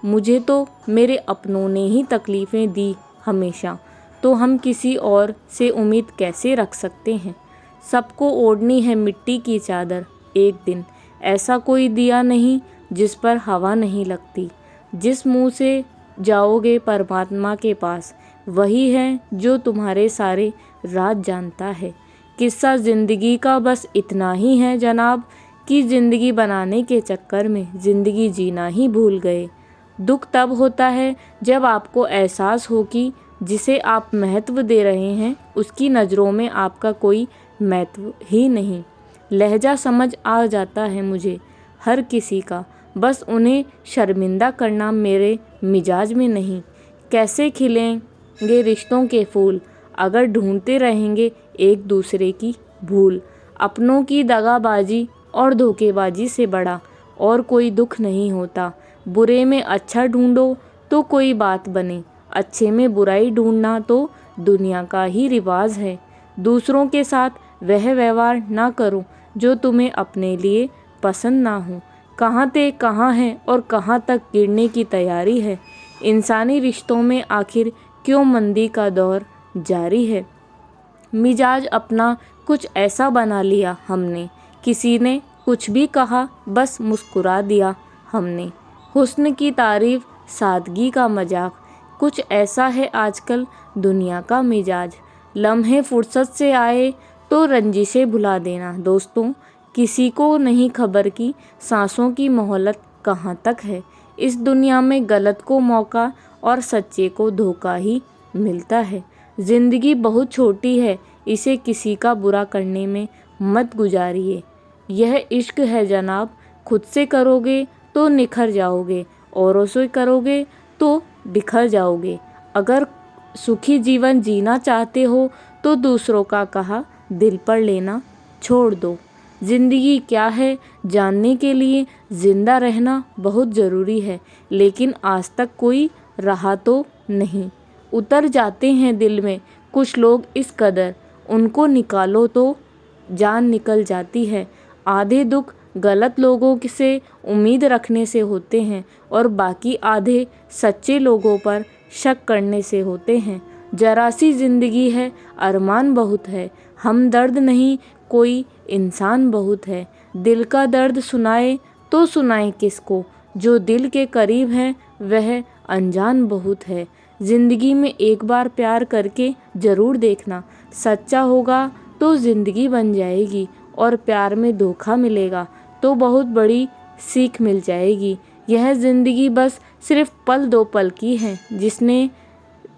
मुझे तो मेरे अपनों ने ही तकलीफ़ें दी हमेशा, तो हम किसी और से उम्मीद कैसे रख सकते हैं। सबको ओढ़नी है मिट्टी की चादर एक दिन, ऐसा कोई दिया नहीं जिस पर हवा नहीं लगती। जिस मुंह से जाओगे परमात्मा के पास, वही है जो तुम्हारे सारे राज जानता है। किस्सा ज़िंदगी का बस इतना ही है जनाब, कि ज़िंदगी बनाने के चक्कर में ज़िंदगी जीना ही भूल गए। दुख तब होता है जब आपको एहसास हो कि जिसे आप महत्व दे रहे हैं उसकी नज़रों में आपका कोई महत्व ही नहीं। लहजा समझ आ जाता है मुझे हर किसी का, बस उन्हें शर्मिंदा करना मेरे मिजाज में नहीं। कैसे खिलेंगे रिश्तों के फूल अगर ढूंढते रहेंगे एक दूसरे की भूल। अपनों की दगाबाजी और धोखेबाजी से बड़ा और कोई दुख नहीं होता। बुरे में अच्छा ढूंढो तो कोई बात बने, अच्छे में बुराई ढूंढना तो दुनिया का ही रिवाज है। दूसरों के साथ वह व्यवहार ना करो जो तुम्हें अपने लिए पसंद ना हो। कहाँ थे कहाँ हैं और कहाँ तक गिरने की तैयारी है। इंसानी रिश्तों में आखिर क्यों मंदी का दौर जारी है। मिजाज अपना कुछ ऐसा बना लिया हमने, किसी ने कुछ भी कहा बस मुस्कुरा दिया हमने। हुस्न की तारीफ सादगी का मजाक, कुछ ऐसा है आजकल दुनिया का मिजाज। लम्हे फुर्सत से आए तो रंजिशें भुला देना दोस्तों, किसी को नहीं खबर कि सांसों की मोहलत कहाँ तक है। इस दुनिया में गलत को मौका और सच्चे को धोखा ही मिलता है। ज़िंदगी बहुत छोटी है, इसे किसी का बुरा करने में मत गुजारिए। यह इश्क है जनाब, खुद से करोगे तो निखर जाओगे, औरों से करोगे तो बिखर जाओगे। अगर सुखी जीवन जीना चाहते हो तो दूसरों का कहा दिल पर लेना छोड़ दो। ज़िंदगी क्या है जानने के लिए ज़िंदा रहना बहुत ज़रूरी है, लेकिन आज तक कोई रहा तो नहीं। उतर जाते हैं दिल में कुछ लोग इस कदर, उनको निकालो तो जान निकल जाती है। आधे दुख गलत लोगों से उम्मीद रखने से होते हैं और बाकी आधे सच्चे लोगों पर शक करने से होते हैं। जरा सी ज़िंदगी है, अरमान बहुत है, हमदर्द नहीं कोई इंसान बहुत है। दिल का दर्द सुनाए तो सुनाए किसको, जो दिल के करीब है वह अनजान बहुत है। ज़िंदगी में एक बार प्यार करके ज़रूर देखना, सच्चा होगा तो ज़िंदगी बन जाएगी, और प्यार में धोखा मिलेगा तो बहुत बड़ी सीख मिल जाएगी। यह ज़िंदगी बस सिर्फ पल दो पल की है, जिसने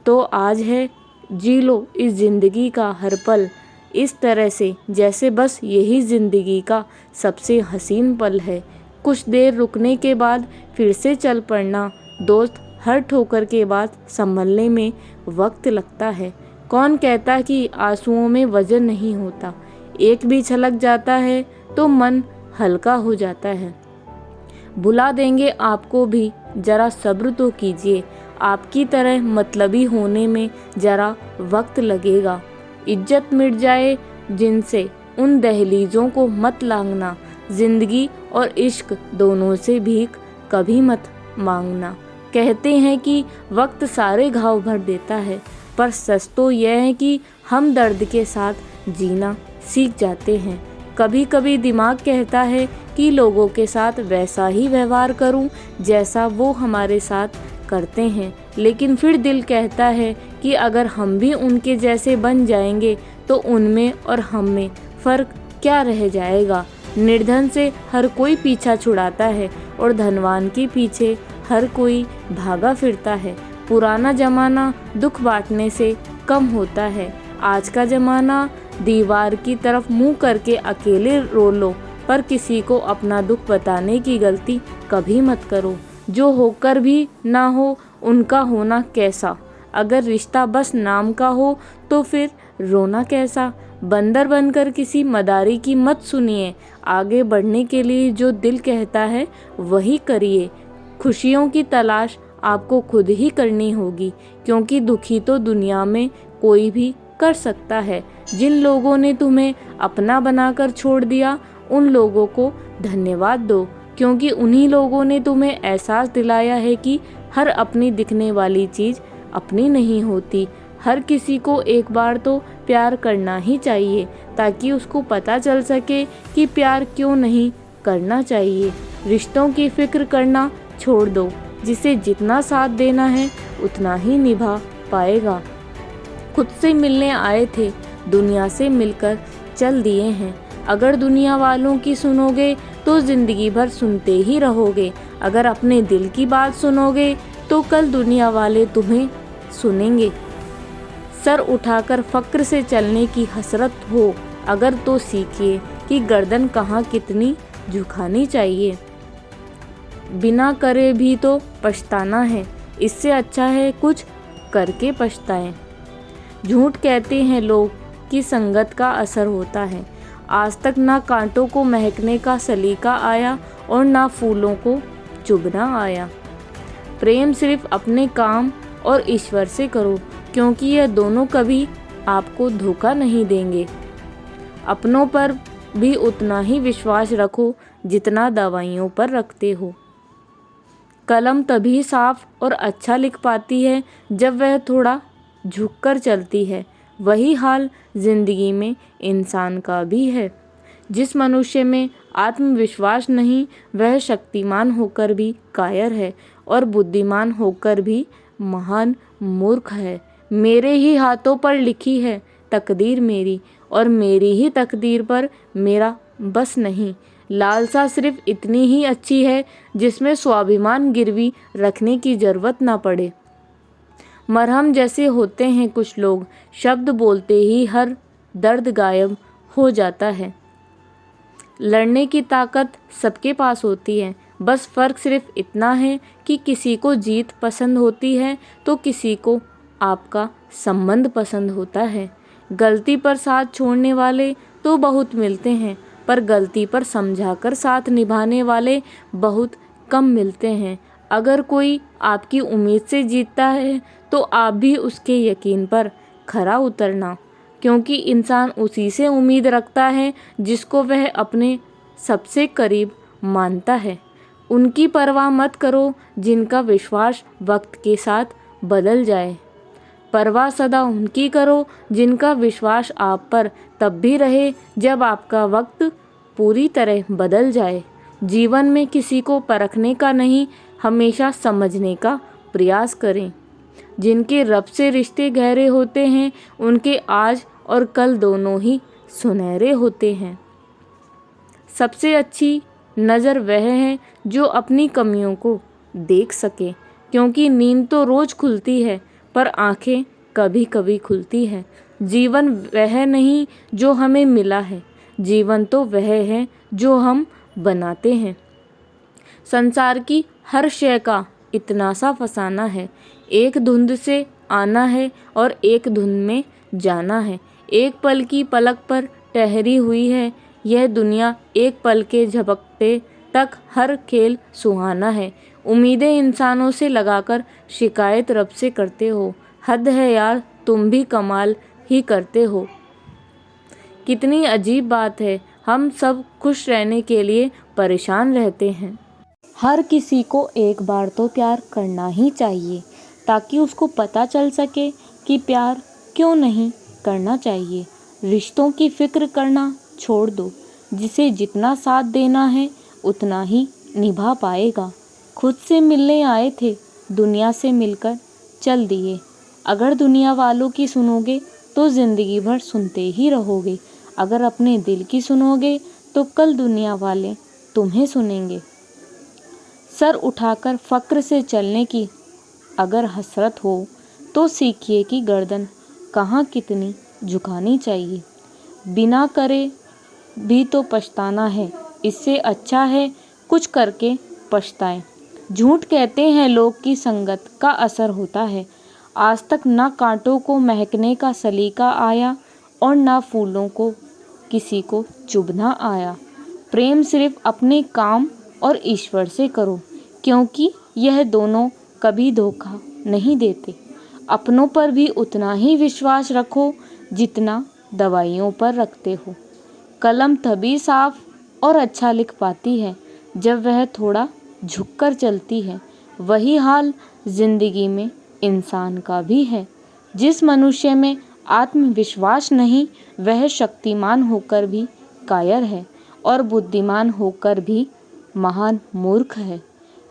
तो आज है जी लो इस ज़िंदगी का हर पल, इस तरह से जैसे बस यही ज़िंदगी का सबसे हसीन पल है। कुछ देर रुकने के बाद फिर से चल पड़ना दोस्त, हर ठोकर के बाद संभलने में वक्त लगता है। कौन कहता कि आंसुओं में वजन नहीं होता, एक भी छलक जाता है तो मन हल्का हो जाता है। भुला देंगे आपको भी, ज़रा सब्र तो कीजिए, आपकी तरह मतलबी होने में ज़रा वक्त लगेगा। इज्जत मिट जाए जिनसे उन दहलीज़ों को मत लांघना, ज़िंदगी और इश्क दोनों से भीख कभी मत मांगना। कहते हैं कि वक्त सारे घाव भर देता है, पर सच तो यह है कि हम दर्द के साथ जीना सीख जाते हैं। कभी कभी दिमाग कहता है कि लोगों के साथ वैसा ही व्यवहार करूं जैसा वो हमारे साथ करते हैं, लेकिन फिर दिल कहता है कि अगर हम भी उनके जैसे बन जाएंगे तो उनमें और हम में फ़र्क क्या रह जाएगा। निर्धन से हर कोई पीछा छुड़ाता है और धनवान के पीछे हर कोई भागा फिरता है। पुराना ज़माना दुख बांटने से कम होता है, आज का ज़माना दीवार की तरफ मुंह करके अकेले रो लो, पर किसी को अपना दुख बताने की गलती कभी मत करो। जो होकर भी ना हो उनका होना कैसा, अगर रिश्ता बस नाम का हो तो फिर रोना कैसा। बंदर बनकर किसी मदारी की मत सुनिए, आगे बढ़ने के लिए जो दिल कहता है वही करिए। खुशियों की तलाश आपको खुद ही करनी होगी, क्योंकि दुखी तो दुनिया में कोई भी कर सकता है। जिन लोगों ने तुम्हें अपना बनाकर छोड़ दिया उन लोगों को धन्यवाद दो, क्योंकि उन्हीं लोगों ने तुम्हें एहसास दिलाया है कि हर अपनी दिखने वाली चीज़ अपनी नहीं होती। हर किसी को एक बार तो प्यार करना ही चाहिए ताकि उसको पता चल सके कि प्यार क्यों नहीं करना चाहिए। रिश्तों की फिक्र करना छोड़ दो, जिसे जितना साथ देना है उतना ही निभा पाएगा। खुद से मिलने आए थे, दुनिया से मिलकर चल दिए हैं। अगर दुनिया वालों की सुनोगे तो ज़िंदगी भर सुनते ही रहोगे। अगर अपने दिल की बात सुनोगे तो कल दुनिया वाले तुम्हें सुनेंगे। सर उठाकर फ़क्र से चलने की हसरत हो अगर तो सीखिए कि गर्दन कहाँ कितनी झुकानी चाहिए। बिना करे भी तो पछताना है, इससे अच्छा है कुछ करके पछताएं। झूठ कहते हैं लोग कि संगत का असर होता है। आज तक ना कांटों को महकने का सलीका आया और ना फूलों को चुभना आया। प्रेम सिर्फ अपने काम और ईश्वर से करो, क्योंकि यह दोनों कभी आपको धोखा नहीं देंगे। अपनों पर भी उतना ही विश्वास रखो जितना दवाइयों पर रखते हो। कलम तभी साफ और अच्छा लिख पाती है जब वह थोड़ा झुककर चलती है। वही हाल जिंदगी में इंसान का भी है। जिस मनुष्य में आत्मविश्वास नहीं, वह शक्तिमान होकर भी कायर है और बुद्धिमान होकर भी महान मूर्ख है। मेरे ही हाथों पर लिखी है तकदीर मेरी, और मेरी ही तकदीर पर मेरा बस नहीं। लालसा सिर्फ इतनी ही अच्छी है जिसमें स्वाभिमान गिरवी रखने की जरूरत ना पड़े। मरहम जैसे होते हैं कुछ लोग, शब्द बोलते ही हर दर्द गायब हो जाता है। लड़ने की ताकत सबके पास होती है, बस फ़र्क सिर्फ इतना है कि किसी को जीत पसंद होती है तो किसी को आपका संबंध पसंद होता है। गलती पर साथ छोड़ने वाले तो बहुत मिलते हैं, पर गलती पर समझाकर साथ निभाने वाले बहुत कम मिलते हैं। अगर कोई आपकी उम्मीद से जीतता है तो आप भी उसके यकीन पर खरा उतरना, क्योंकि इंसान उसी से उम्मीद रखता है जिसको वह अपने सबसे करीब मानता है। उनकी परवाह मत करो जिनका विश्वास वक्त के साथ बदल जाए। परवाह सदा उनकी करो जिनका विश्वास आप पर तब भी रहे जब आपका वक्त पूरी तरह बदल जाए। जीवन में किसी को परखने का नहीं, हमेशा समझने का प्रयास करें। जिनके रब से रिश्ते गहरे होते हैं उनके आज और कल दोनों ही सुनहरे होते हैं। सबसे अच्छी नज़र वह है जो अपनी कमियों को देख सके, क्योंकि नींद तो रोज़ खुलती है पर आंखें कभी कभी खुलती है। जीवन वह नहीं जो हमें मिला है, जीवन तो वह है जो हम बनाते हैं। संसार की हर शय का इतना सा फसाना है, एक धुंध से आना है और एक धुंध में जाना है। एक पल की पलक पर ठहरी हुई है यह दुनिया, एक पल के झपकते तक हर खेल सुहाना है। उम्मीदें इंसानों से लगाकर शिकायत रब से करते हो, हद है यार, तुम भी कमाल ही करते हो। कितनी अजीब बात है, हम सब खुश रहने के लिए परेशान रहते हैं। हर किसी को एक बार तो प्यार करना ही चाहिए ताकि उसको पता चल सके कि प्यार क्यों नहीं करना चाहिए। रिश्तों की फिक्र करना छोड़ दो, जिसे जितना साथ देना है उतना ही निभा पाएगा। खुद से मिलने आए थे, दुनिया से मिलकर चल दिए। अगर दुनिया वालों की सुनोगे तो ज़िंदगी भर सुनते ही रहोगे। अगर अपने दिल की सुनोगे तो कल दुनिया वाले तुम्हें सुनेंगे। सर उठाकर फ़क्र से चलने की अगर हसरत हो तो सीखिए कि गर्दन कहाँ कितनी झुकानी चाहिए। बिना करे भी तो पछताना है, इससे अच्छा है कुछ करके पछताएं। झूठ कहते हैं लोग कि संगत का असर होता है। आज तक ना कांटों को महकने का सलीका आया और ना फूलों को किसी को चुभना आया। प्रेम सिर्फ अपने काम और ईश्वर से करो, क्योंकि यह दोनों कभी धोखा नहीं देते। अपनों पर भी उतना ही विश्वास रखो जितना दवाइयों पर रखते हो। कलम तभी साफ और अच्छा लिख पाती है जब वह थोड़ा झुककर चलती है। वही हाल जिंदगी में इंसान का भी है। जिस मनुष्य में आत्मविश्वास नहीं, वह शक्तिमान होकर भी कायर है और बुद्धिमान होकर भी महान मूर्ख है।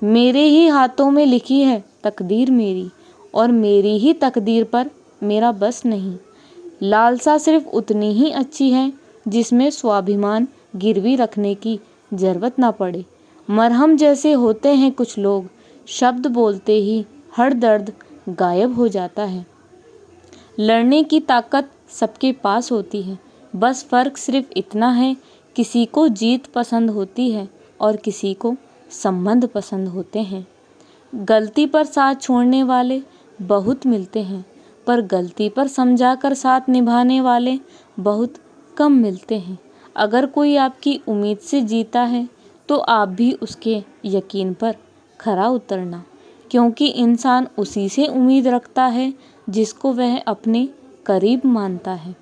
मेरे ही हाथों में लिखी है तकदीर मेरी, और मेरी ही तकदीर पर मेरा बस नहीं। लालसा सिर्फ उतनी ही अच्छी है जिसमें स्वाभिमान गिरवी रखने की जरूरत ना पड़े। मरहम जैसे होते हैं कुछ लोग, शब्द बोलते ही हर दर्द गायब हो जाता है। लड़ने की ताकत सबके पास होती है, बस फर्क सिर्फ इतना है, किसी को जीत पसंद होती है और किसी को संबंध पसंद होते हैं। गलती पर साथ छोड़ने वाले बहुत मिलते हैं, पर गलती पर समझाकर साथ निभाने वाले बहुत कम मिलते हैं। अगर कोई आपकी उम्मीद से जीता है तो आप भी उसके यकीन पर खरा उतरना, क्योंकि इंसान उसी से उम्मीद रखता है जिसको वह अपने करीब मानता है।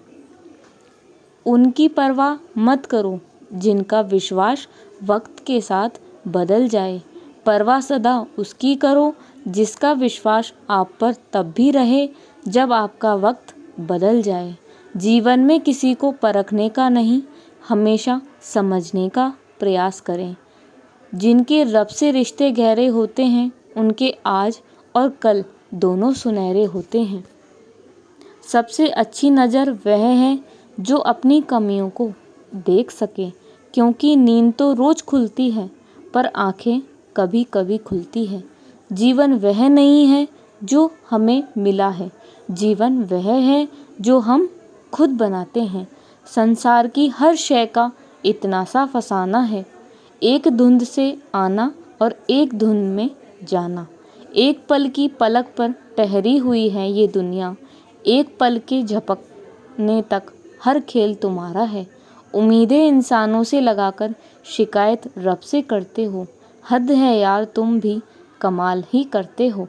उनकी परवाह मत करो जिनका विश्वास वक्त के साथ बदल जाए। परवाह सदा उसकी करो जिसका विश्वास आप पर तब भी रहे जब आपका वक्त बदल जाए। जीवन में किसी को परखने का नहीं, हमेशा समझने का प्रयास करें। जिनके रब से रिश्ते गहरे होते हैं, उनके आज और कल दोनों सुनहरे होते हैं। सबसे अच्छी नज़र वह है जो अपनी कमियों को देख सके, क्योंकि नींद तो रोज़ खुलती है पर आँखें कभी कभी खुलती है। जीवन वह नहीं है जो हमें मिला है, जीवन वह है जो हम खुद बनाते हैं। संसार की हर शय का इतना सा फसाना है, एक धुंध से आना और एक धुंध में जाना। एक पल की पलक पर ठहरी हुई है ये दुनिया, एक पल के झपकने तक हर खेल तुम्हारा है। उम्मीदें इंसानों से लगाकर शिकायत रब से करते हो, हद है यार तुम भी कमाल ही करते हो।